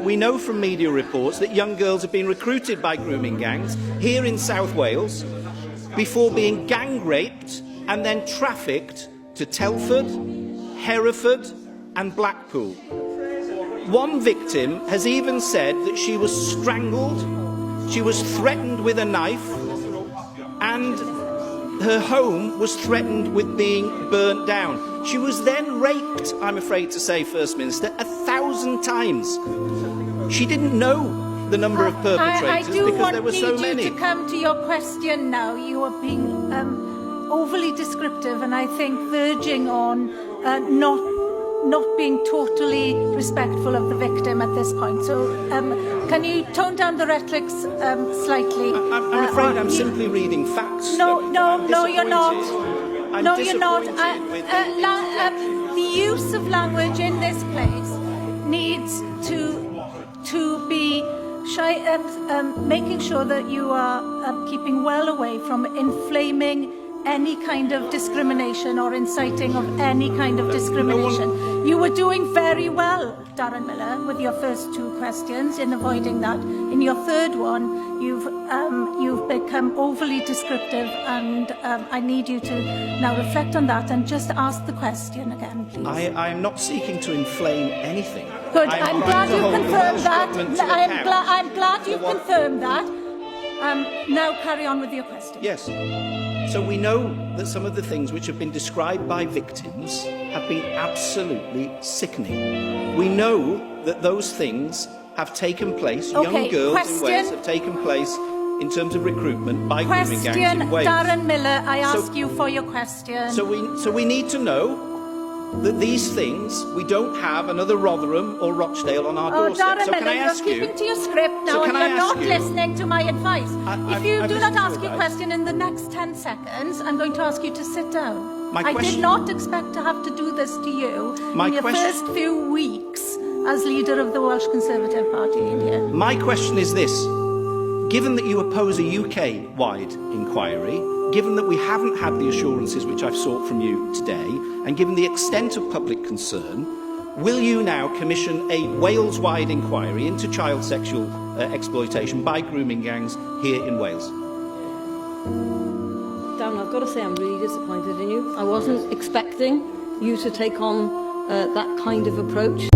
we know from media reports that young girls have been recruited by grooming gangs here in South Wales before being gang raped and then trafficked to Telford, Hereford and Blackpool. One victim has even said that she was strangled, she was threatened with a knife, and her home was threatened with being burnt down. She was then raped, I'm afraid to say, First Minister, 1,000 times. She didn't know the number of perpetrators because there were so many. I do want you to come to your question now. You are being overly descriptive and I think verging on not being totally respectful of the victim at this point. So can you tone down the rhetoric slightly? I'm afraid I'm simply reading facts. No, you're not. No, you're not. The use of language in this place needs to be making sure that you are keeping well away from inflaming any kind of discrimination or inciting of any kind of discrimination. You were doing very well, Darren Millar, with your first two questions in avoiding that. In your third one, you've become overly descriptive, and I need you to now reflect on that and just ask the question again, please. I am not seeking to inflame anything. Good. I'm glad you confirmed that. I'm glad you confirmed that. Now carry on with your question. Yes. So we know that some of the things which have been described by victims have been absolutely sickening. We know that those things have taken place, young girls in Wales have taken place in terms of recruitment by grooming gangs in Wales. Darren Millar, I ask you for your question. So we need to know that these things, we don't have another Rotherham or Rochdale on our doorstep. Darren so can I Millar, ask you're keeping to your script now and you're not listening to my advice. If you do not ask your question in the next 10 seconds, I'm going to ask you to sit down. I did not expect to have to do this to you in your first few weeks as leader of the Welsh Conservative Party in here. My question is this. Given that you oppose a UK-wide inquiry, given that we haven't had the assurances which I've sought from you today, and given the extent of public concern, will you now commission a Wales-wide inquiry into child sexual exploitation by grooming gangs here in Wales? Darren, I've got to say I'm really disappointed in you. I wasn't expecting you to take on that kind of approach.